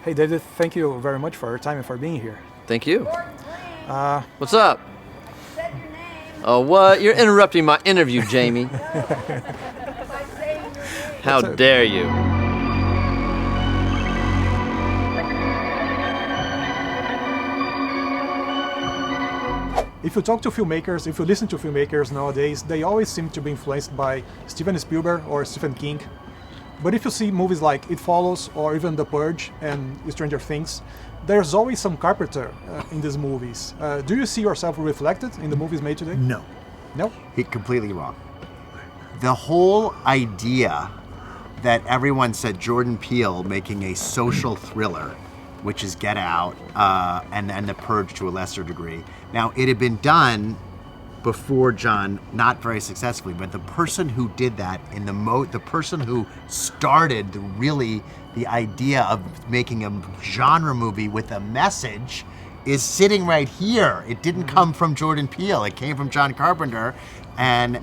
Hey, David, thank you very much for your time and for being here. Thank you. What's up? Oh, what? You're interrupting my interview, Jamie. How dare you? If you talk to filmmakers, if you listen to filmmakers nowadays, they always seem to be influenced by Steven Spielberg or Stephen King. But if you see movies like It Follows or even The Purge and Stranger Things, there's always some Carpenter in these movies. Do you see yourself reflected in the movies made today? No. No? He's completely wrong. The whole idea that everyone said Jordan Peele making a social thriller, which is Get Out, and The Purge to a lesser degree. Now, it had been done before John, not very successfully, but the person who did that in the person who started the idea of making a genre movie with a message is sitting right here. It didn't come from Jordan Peele. It came from John Carpenter, and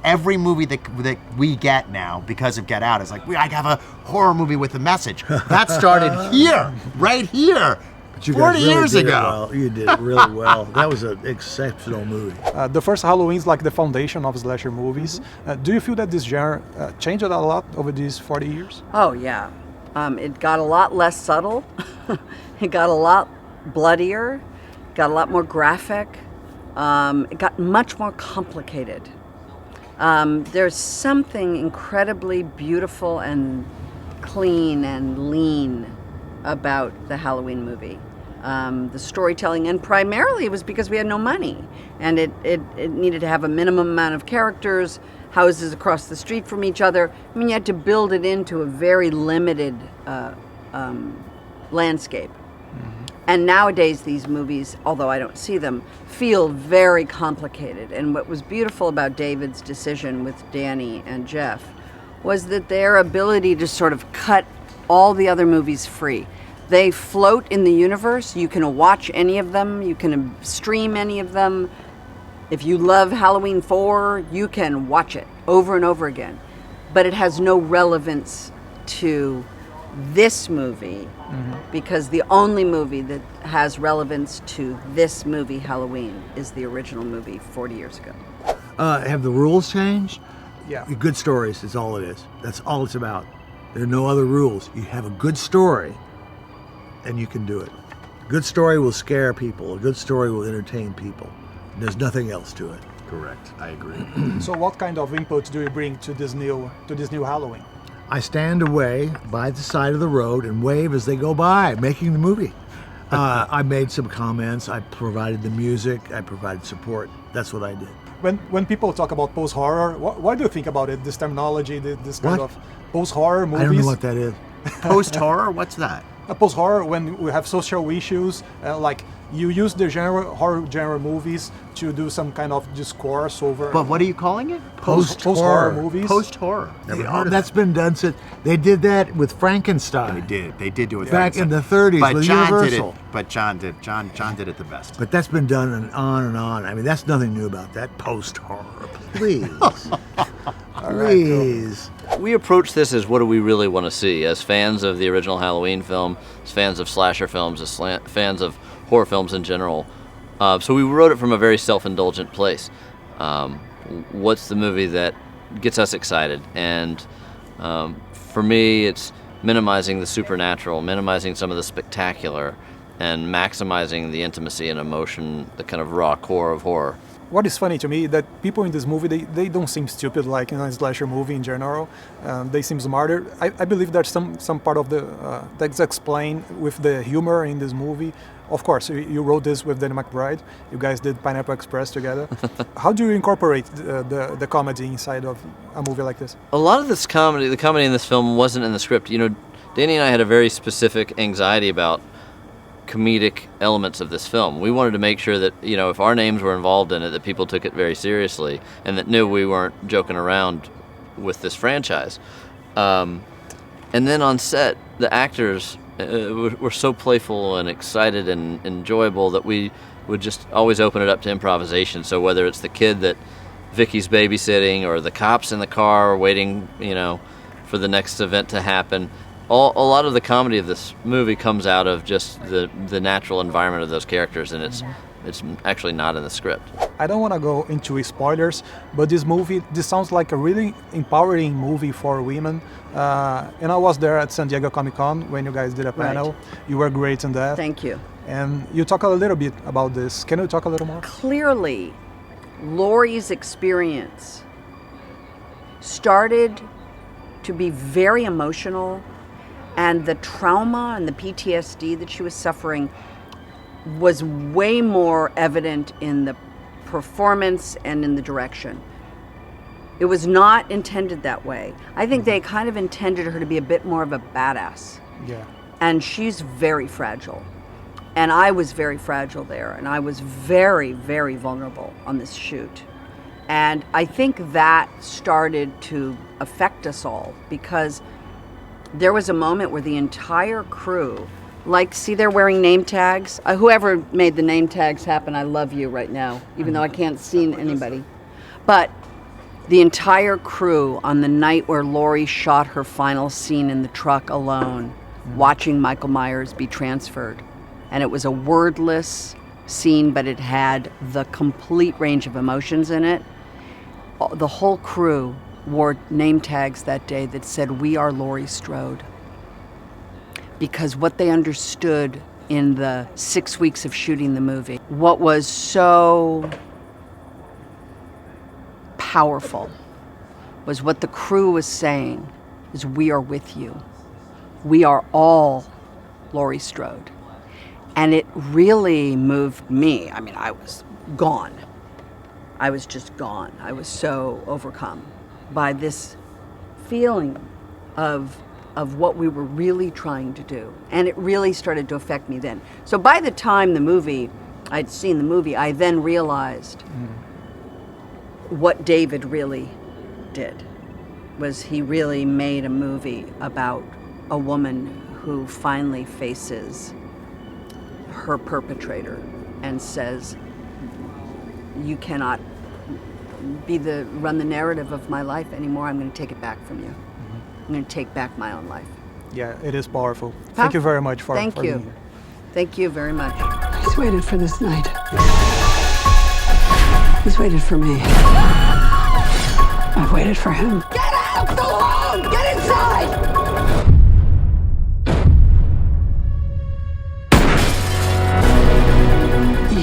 every movie that we get now because of Get Out is like, I have a horror movie with a message. That started here, right here. But you 40 guys really years did it ago. well. You did it really well. That was an exceptional movie. The first Halloween is like the foundation of slasher movies. Do you feel that this genre changed a lot over these 40 years? Oh, yeah. It got a lot less subtle. It got a lot bloodier, got a lot more graphic. It got much more complicated. There's something incredibly beautiful and clean and lean about the Halloween movie. The storytelling, and primarily it was because we had no money, and it needed to have a minimum amount of characters, houses across the street from each other. I mean, you had to build it into a very limited landscape. And nowadays these movies, although I don't see them, feel very complicated. And what was beautiful about David's decision with Danny and Jeff was that their ability to sort of cut all the other movies free. They float in the universe. You can watch any of them. You can stream any of them. If you love Halloween 4, you can watch it over and over again. But it has no relevance to this movie, because the only movie that has relevance to this movie, Halloween, is the original movie 40 years ago. Have the rules changed? Yeah. Good stories is all it is. That's all it's about. There are no other rules. You have a good story, and you can do it. A good story will scare people. A good story will entertain people. There's nothing else to it. Correct. I agree. So what kind of input do you bring to this new Halloween? I stand away by the side of the road and wave as they go by, making the movie. I made some comments. I provided the music. I provided support. That's what I did. When people talk about post-horror, what do you think about it? This terminology, this kind What? of post-horror movies? I don't know what that is. Post-horror? What's that? Post-horror, when we have social issues, like you use the horror genre movies to do some kind of discourse over. But what are you calling it? Post-horror movies. Post-horror. Never heard of That's been done since they did that with Frankenstein. They did do it Back in the 30s but with John Universal. did it. But John did it the best. But that's been done and on and on. I mean, that's nothing new about that. Post-horror, please. Please. We approach this as what do we really want to see, as fans of the original Halloween film, as fans of slasher films, as fans of horror films in general. So we wrote it from a very self-indulgent place. What's the movie that gets us excited? And for me, it's minimizing the supernatural, minimizing some of the spectacular, and maximizing the intimacy and emotion, the kind of raw core of horror. What is funny to me that people in this movie, they don't seem stupid like in a slasher movie in general. They seem smarter. I believe there's some part of that's explained with the humor in this movie. Of course, you wrote this with Danny McBride. You guys did Pineapple Express together. How do you incorporate the comedy inside of a movie like this? A lot of this comedy, the comedy in this film wasn't in the script. You know, Danny and I had a very specific anxiety about comedic elements of this film. We wanted to make sure that, you know, if our names were involved in it, that people took it very seriously and that knew we weren't joking around with this franchise. And then on set, the actors were so playful and excited and enjoyable that we would just always open it up to improvisation. So whether it's the kid that Vicky's babysitting or the cops in the car waiting, you know, for the next event to happen, a lot of the comedy of this movie comes out of just the natural environment of those characters, and it's actually not in the script. I don't want to go into spoilers, but this sounds like a really empowering movie for women. And I was there at San Diego Comic-Con when you guys did a panel. Right. You were great in that. Thank you. And you talk a little bit about this. Can you talk a little more? Clearly, Laurie's experience started to be very emotional, and the trauma and the PTSD that she was suffering was way more evident in the performance and in the direction. It was not intended that way. I think they kind of intended her to be a bit more of a badass. Yeah. And she's very fragile. And I was very fragile there, and I was very, very vulnerable on this shoot. And I think that started to affect us all, because there was a moment where the entire crew, like, see, they're wearing name tags. Whoever made the name tags happen, I love you right now, even though I can't see anybody. But the entire crew, on the night where Laurie shot her final scene in the truck alone, watching Michael Myers be transferred. And it was a wordless scene, but it had the complete range of emotions in it. The whole crew wore name tags that day that said, "We are Laurie Strode." Because what they understood in the 6 weeks of shooting the movie, what was so powerful was what the crew was saying is, "We are with you. We are all Laurie Strode." And it really moved me. I mean, I was gone. I was just gone. I was so overcome by this feeling of what we were really trying to do. And it really started to affect me then. So by the time I'd seen the movie, I then realized what David really did. Was he really made a movie about a woman who finally faces her perpetrator and says, "You cannot run the narrative of my life anymore. I'm going to take it back from you. I'm going to take back my own life." Yeah, it is powerful. Thank you very much for Thank for you. being here. Thank you very much. He's waited for this night. He's waited for me. I've waited for him. Get out of the room! Get inside!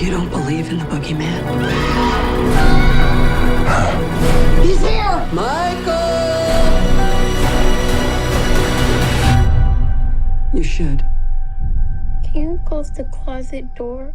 You don't believe in the boogeyman? He's here! You should. Can you close the closet door?